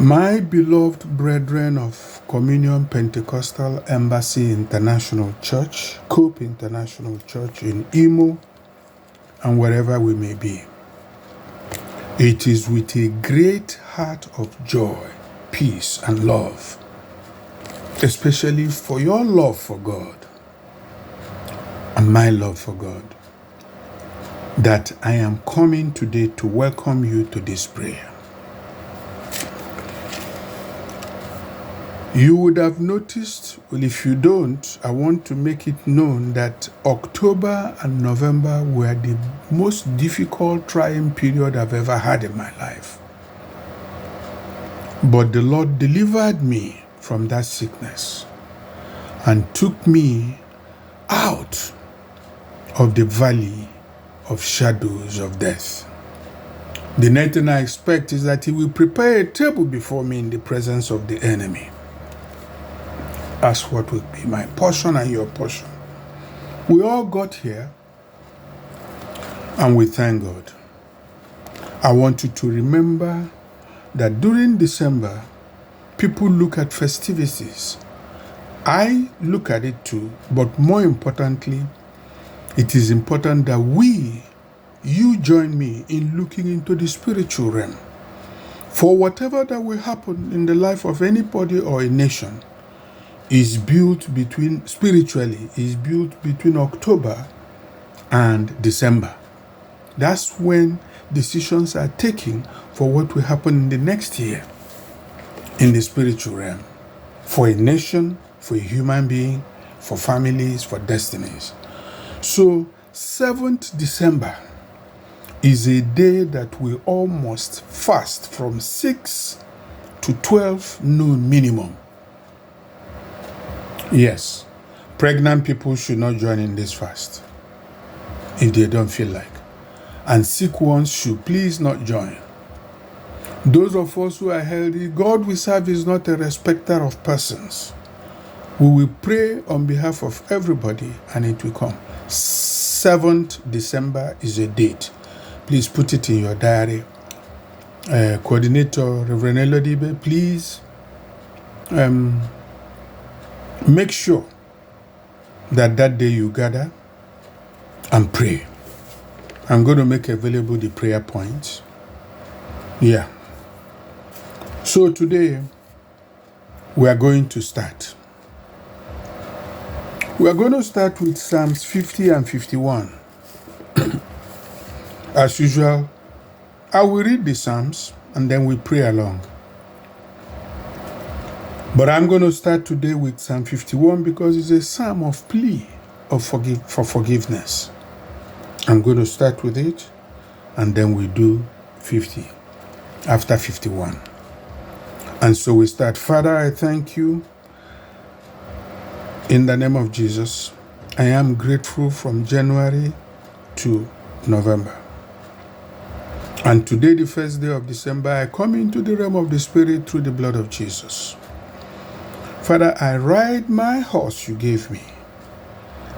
My beloved brethren of Communion Pentecostal Embassy International Church, Cope International Church in Imo, and wherever we may be, it is with a great heart of joy, peace, and love, especially for your love for God and my love for God, that I am coming today to welcome you to this prayer. You would have noticed, well, if you don't, I want to make it known that October and November were the most difficult, trying period I've ever had in my life. But the Lord delivered me from that sickness and took me out of the valley of shadows of death. The next thing I expect is that He will prepare a table before me in the presence of the enemy. That's what will be my portion and your portion. We all got here, and we thank God. I want you to remember that during December, people look at festivities. I look at it too, but more importantly, it is important that you join me in looking into the spiritual realm. For whatever that will happen in the life of anybody or a nation, spiritually is built between October and December. That's when decisions are taken for what will happen in the next year in the spiritual realm. For a nation, for a human being, for families, for destinies. So 7th December is a day that we all must fast from 6 to 12 noon minimum. Yes, pregnant people should not join in this fast if they don't feel like. And sick ones should please not join. Those of us who are healthy, God we serve is not a respecter of persons. We will pray on behalf of everybody and it will come. 7th December is a date. Please put it in your diary. Coordinator Reverend Elodibe, please make sure that day you gather and pray. I'm going to make available the prayer points. Yeah. So today, we are going to start. We are going to start with Psalms 50 and 51. As usual, I will read the Psalms and then we pray along. But I'm going to start today with Psalm 51 because it's a psalm of plea for forgiveness. I'm going to start with it and then we do 50 after 51. And so we start. Father, I thank you in the name of Jesus. I am grateful from January to November. And today, the first day of December, I come into the realm of the Spirit through the blood of Jesus. Father, I ride my horse you gave me,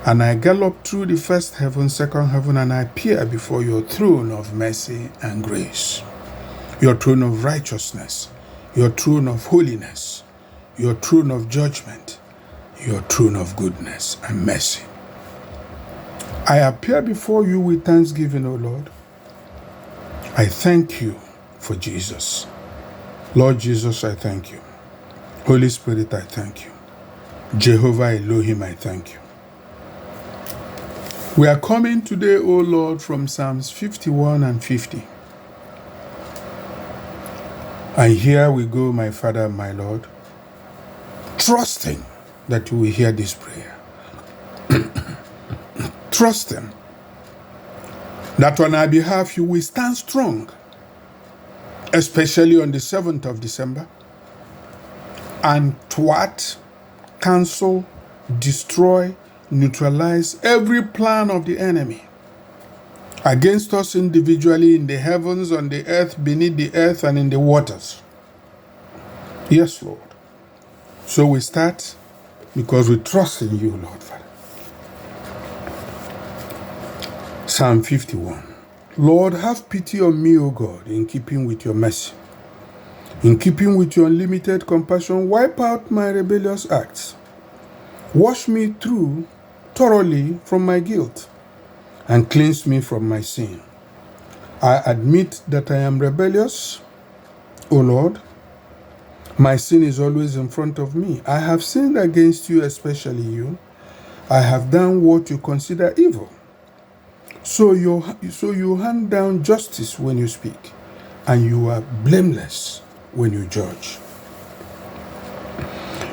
and I gallop through the first heaven, second heaven, and I appear before your throne of mercy and grace, your throne of righteousness, your throne of holiness, your throne of judgment, your throne of goodness and mercy. I appear before you with thanksgiving, O Lord. I thank you for Jesus. Lord Jesus, I thank you. Holy Spirit, I thank you. Jehovah Elohim, I thank you. We are coming today, O Lord, from Psalms 51 and 50. And here we go, my Father and my Lord, trusting that you will hear this prayer. Trusting that on our behalf you will stand strong, especially on the 7th of December, and thwart, cancel, destroy, neutralize every plan of the enemy against us individually in the heavens, on the earth, beneath the earth, and in the waters. Yes, Lord. So we start because we trust in you, Lord Father. Psalm 51. Lord, have pity on me, O God, in keeping with your mercy. In keeping with your unlimited compassion, wipe out my rebellious acts. Wash me thoroughly from my guilt and cleanse me from my sin. I admit that I am rebellious, O Lord. My sin is always in front of me. I have sinned against you, especially you. I have done what you consider evil. So you hand down justice when you speak, and you are blameless when you judge.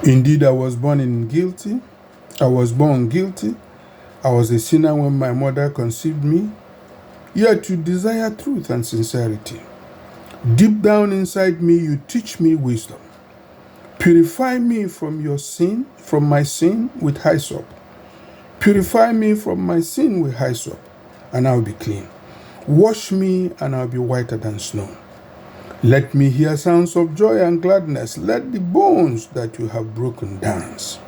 Indeed, I was born guilty. I was a sinner when my mother conceived me. Yet you desire truth and sincerity. Deep down inside me, you teach me wisdom. Purify me from my sin with hyssop. Purify me from my sin with hyssop, and I'll be clean. Wash me, and I'll be whiter than snow. Let me hear sounds of joy and gladness. Let the bones that you have broken dance.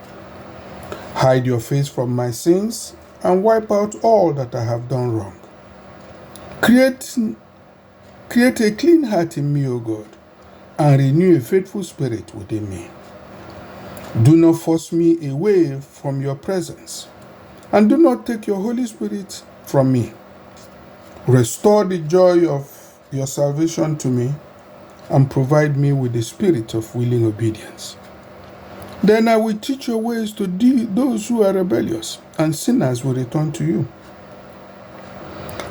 Hide your face from my sins and wipe out all that I have done wrong. Create a clean heart in me, O God, and renew a faithful spirit within me. Do not force me away from your presence, and do not take your Holy Spirit from me. Restore the joy of your salvation to me, and provide me with the spirit of willing obedience. Then I will teach your ways to those who are rebellious, and sinners will return to you.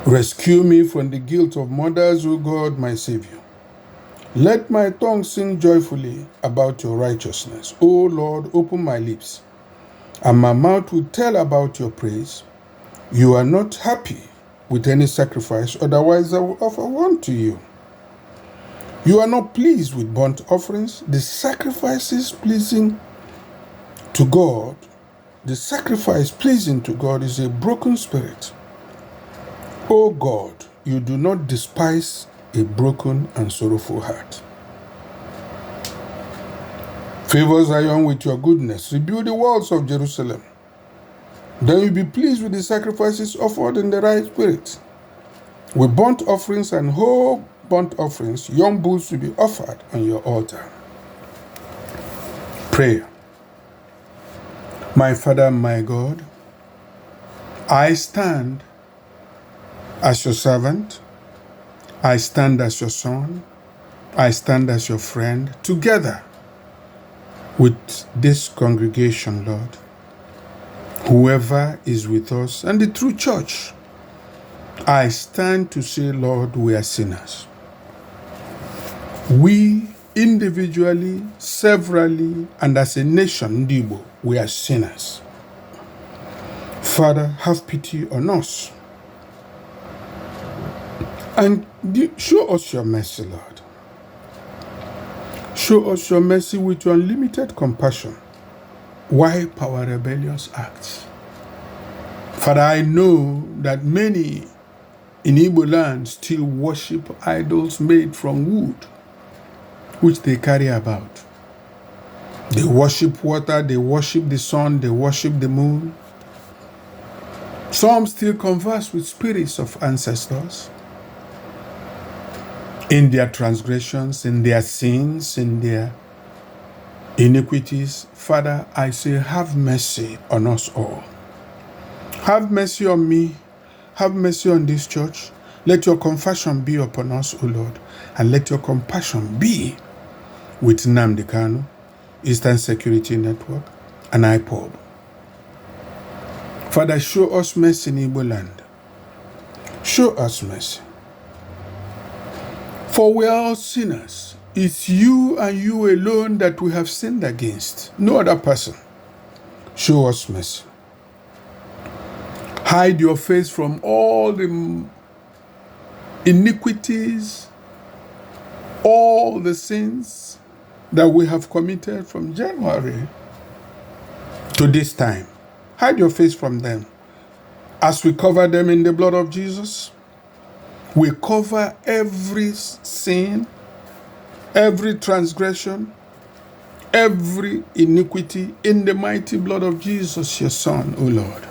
Rescue me from the guilt of murders, O God, my Savior. Let my tongue sing joyfully about your righteousness. O Lord, open my lips, and my mouth will tell about your praise. You are not happy with any sacrifice, otherwise I will offer one to you. You are not pleased with burnt offerings. The sacrifice pleasing to God is a broken spirit. O God, you do not despise a broken and sorrowful heart. Favor Zion with your goodness. Rebuild the walls of Jerusalem. Then you'll be pleased with the sacrifices offered in the right spirit. With burnt offerings and whole burnt offerings, young bulls will be offered on your altar. Prayer. My Father, my God, I stand as your servant. I stand as your son. I stand as your friend, together with this congregation, Lord. Whoever is with us and the true church, I stand to say, Lord, we are sinners. We individually, severally, and as a nation, Igbo, we are sinners. Father, have pity on us and show us your mercy, Lord. Show us your mercy with your unlimited compassion. Wipe our rebellious acts. Father, I know that many in Igbo land still worship idols made from wood, which they carry about. They worship water, they worship the sun, they worship the moon. Some still converse with spirits of ancestors in their transgressions, in their sins, in their iniquities. Father, I say, have mercy on us all. Have mercy on me. Have mercy on this church. Let your compassion be upon us, O Lord, and let your compassion be with Nnamdi Kanu, Eastern Security Network, and IPOB. Father, show us mercy in Igbo land. Show us mercy. For we are all sinners. It's you and you alone that we have sinned against, no other person. Show us mercy. Hide your face from all the iniquities, all the sins that we have committed from January to this time. Hide your face from them. As we cover them in the blood of Jesus, we cover every sin, every transgression, every iniquity in the mighty blood of Jesus, your Son, O Lord.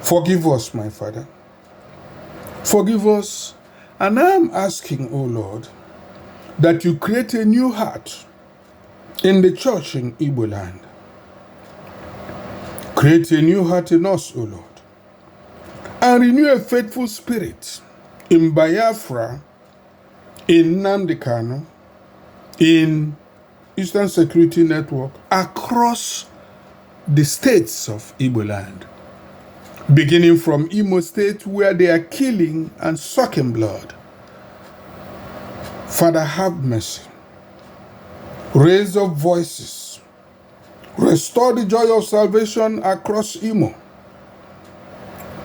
Forgive us, my Father. Forgive us. And I'm asking, O Lord, that you create a new heart in the church in Igbo land. Create a new heart in us, O Lord, and renew a faithful spirit in Biafra, in Nnamdi Kanu, in Eastern Security Network, across the states of Igbo land, beginning from Imo State, where they are killing and sucking blood. Father, have mercy. Raise up voices. Restore the joy of salvation across Imo.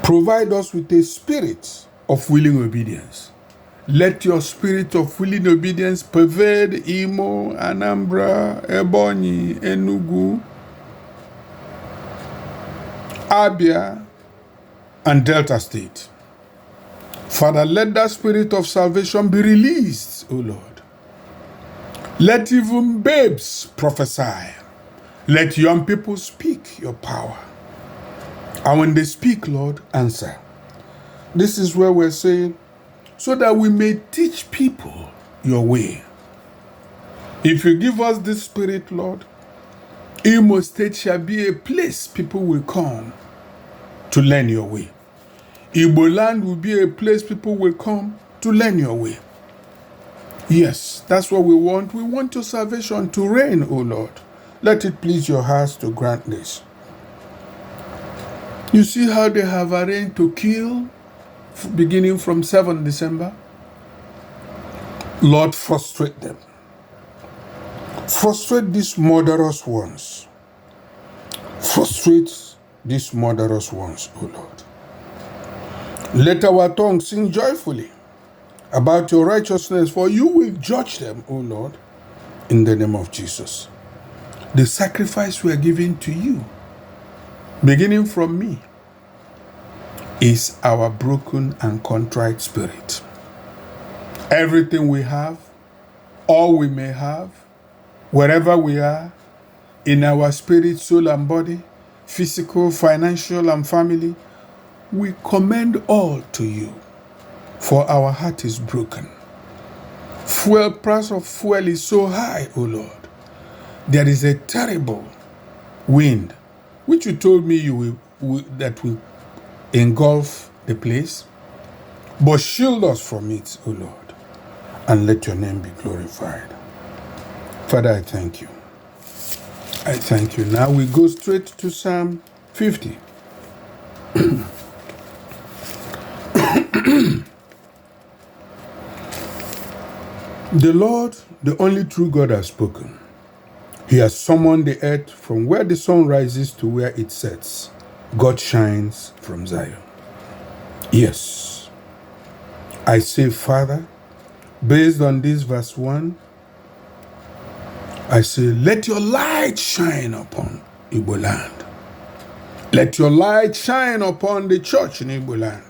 Provide us with a spirit of willing obedience. Let your spirit of willing obedience pervade Imo, Anambra, Ebonyi, Enugu, Abia, and Delta State. Father, let that spirit of salvation be released, O Lord. Let even babes prophesy. Let young people speak your power. And when they speak, Lord, answer. This is where we're saying, so that we may teach people your way. If you give us this spirit, Lord, Imo State shall be a place people will come to learn your way. Igbo land will be a place people will come to learn your way. Yes, that's what we want. We want your salvation to reign, O Lord. Let it please your hearts to grant this. You see how they have arranged to kill beginning from 7 December? Lord, frustrate them. Frustrate these murderous ones. Frustrate these murderous ones, O Lord. Let our tongue sing joyfully about your righteousness, for you will judge them, O Lord, in the name of Jesus. The sacrifice we are giving to you, beginning from me, is our broken and contrite spirit. Everything we have, all we may have, wherever we are, in our spirit, soul, and body, physical, financial, and family, we commend all to you, for our heart is broken. Price of fuel is so high, O Lord. There is a terrible wind, which you told me that will engulf the place. But shield us from it, O Lord, and let your name be glorified. Father, I thank you. I thank you. Now we go straight to Psalm 50. The Lord, the only true God, has spoken. He has summoned the earth from where the sun rises to where it sets. God shines from Zion. Yes. I say, Father, based on this verse 1, I say, let your light shine upon Igbo land. Let your light shine upon the church in Igbo land.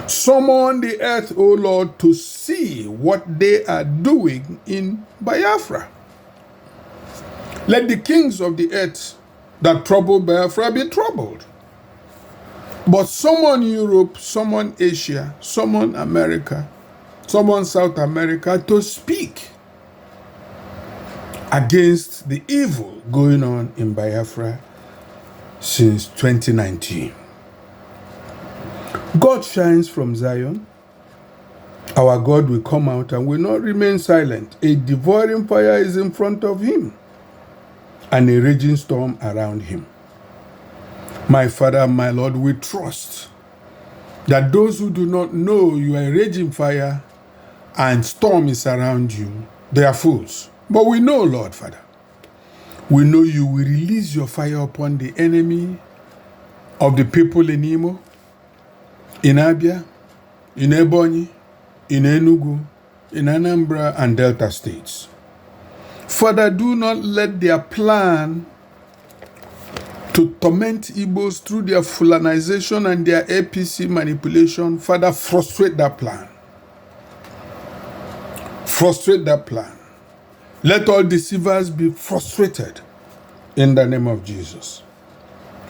Summon the earth, O Lord, to see what they are doing in Biafra. Let the kings of the earth that trouble Biafra be troubled. But summon Europe, summon Asia, summon America, summon South America to speak against the evil going on in Biafra since 2019. God shines from Zion. Our God will come out and will not remain silent. A devouring fire is in front of him, and a raging storm around him. My Father and my Lord, we trust that those who do not know you are a raging fire and storm is around you, they are fools. But we know, Lord Father, we know you will release your fire upon the enemy of the people in Imo, in Abia, in Ebonyi, in Enugu, in Anambra, and Delta states. Father, do not let their plan to torment Igbos through their Fulanization and their APC manipulation, Father, frustrate that plan. Frustrate that plan. Let all deceivers be frustrated in the name of Jesus.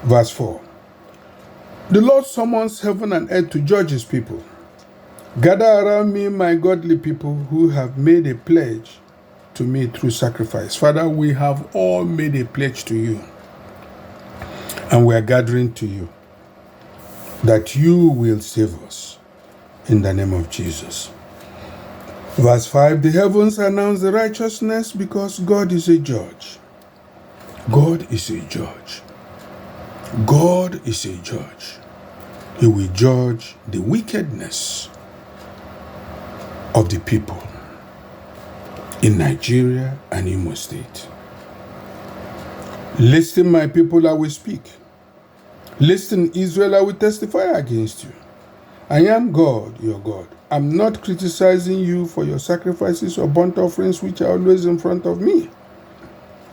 Verse 4. The Lord summons heaven and earth to judge his people. Gather around me, my godly people who have made a pledge to me through sacrifice. Father, we have all made a pledge to you, and we are gathering to you that you will save us in the name of Jesus. Verse 5, the heavens announce the righteousness because God is a judge. God is a judge. God is a judge. He will judge the wickedness of the people in Nigeria and Imo State. Listen, my people, I will speak. Listen, Israel, I will testify against you. I am God, your God. I'm not criticizing you for your sacrifices or burnt offerings, which are always in front of me.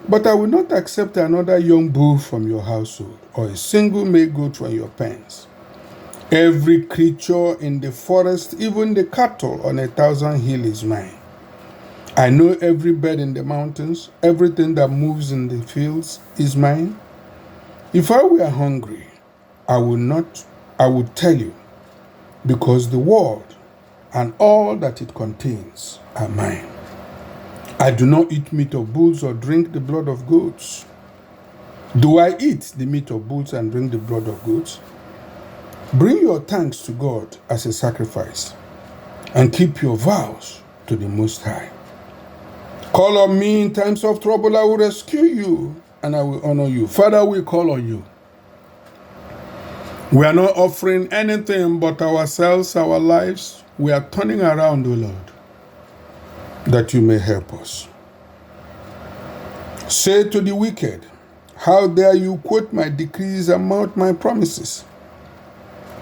But I will not accept another young bull from your household or a single male goat from your pens. Every creature in the forest, even the cattle on 1,000 hills is mine. I know every bird in the mountains, everything that moves in the fields is mine. If I were hungry, I would tell you, because the world and all that it contains are mine. I do not eat meat of bulls or drink the blood of goats. Do I eat the meat of bulls and drink the blood of goats? Bring your thanks to God as a sacrifice, and keep your vows to the Most High. Call on me in times of trouble, I will rescue you, and I will honor you. Father, we call on you. We are not offering anything but ourselves, our lives. We are turning around, O Lord, that you may help us. Say to the wicked, how dare you quote my decrees and mount my promises?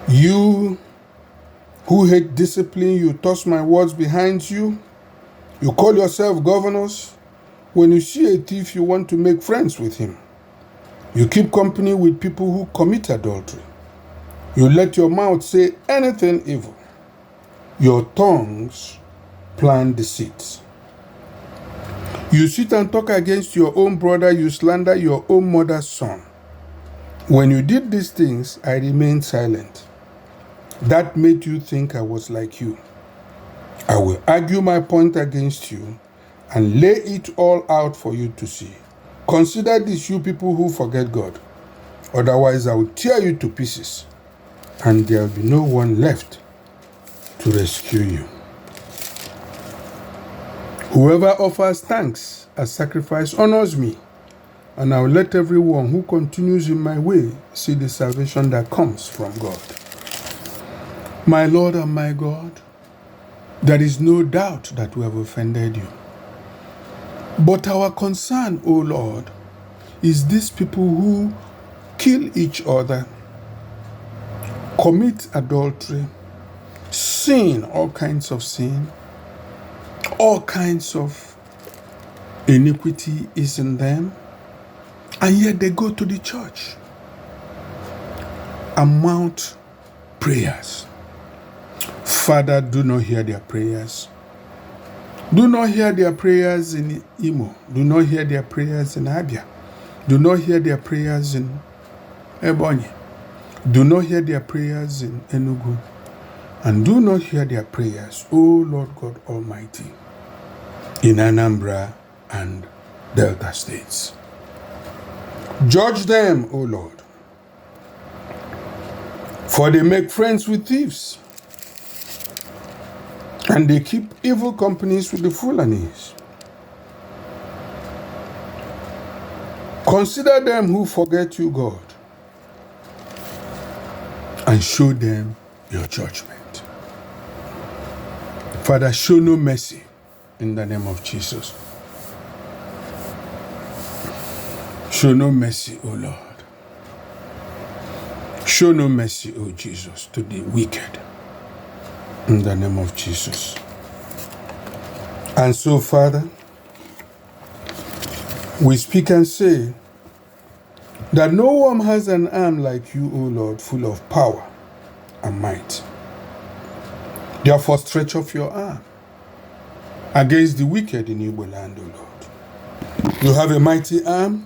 You who hate discipline, you toss my words behind you. You call yourself governors. When you see a thief, you want to make friends with him. You keep company with people who commit adultery. You let your mouth say anything evil. Your tongues plan deceit. You sit and talk against your own brother. You slander your own mother's son. When you did these things, I remained silent. That made you think I was like you. I will argue my point against you and lay it all out for you to see. Consider this, you people who forget God. Otherwise, I will tear you to pieces, and there will be no one left to rescue you. Whoever offers thanks as sacrifice honors me, and I will let everyone who continues in my way see the salvation that comes from God. My Lord and my God, there is no doubt that we have offended you. But our concern, O Lord, is these people who kill each other, commit adultery, sin, all kinds of sin, all kinds of iniquity is in them, and yet they go to the church and mount prayers. Father, do not hear their prayers. Do not hear their prayers in Imo. Do not hear their prayers in Abia. Do not hear their prayers in Ebonyi. Do not hear their prayers in Enugu. And do not hear their prayers, O Lord God Almighty, in Anambra and Delta states. Judge them, O Lord, for they make friends with thieves, and they keep evil companies with the Fulanis. Consider them who forget you, God, and show them your judgment. Father, show no mercy in the name of Jesus. Show no mercy, O Lord. Show no mercy, O Jesus, to the wicked in the name of Jesus. And so, Father, we speak and say that no one has an arm like you, O Lord, full of power and might. Therefore, stretch off your arm against the wicked in Igbo land, O Lord. You have a mighty arm,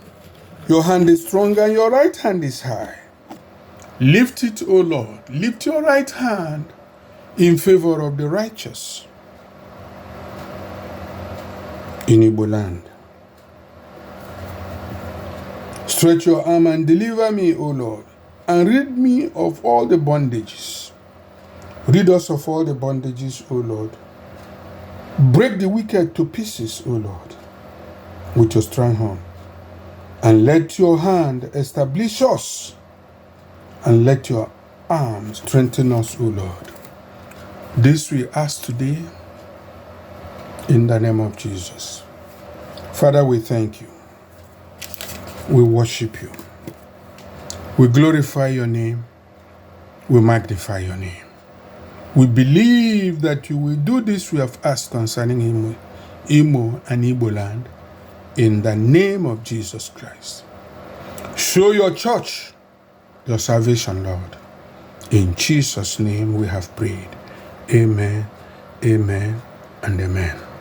your hand is strong, and your right hand is high. Lift it, O Lord. Lift your right hand in favor of the righteous in Igbo land. Stretch your arm and deliver me, O Lord, and rid me of all the bondages. Rid us of all the bondages, O Lord. Break the wicked to pieces, O Lord, with your strong hand. And let your hand establish us, and let your arm strengthen us, O Lord. This we ask today in the name of Jesus. Father, we thank you. We worship you. We glorify your name. We magnify your name. We believe that you will do this we have asked concerning Imo and Igbo land in the name of Jesus Christ. Show your church your salvation, Lord. In Jesus' name we have prayed. Amen, amen, and amen.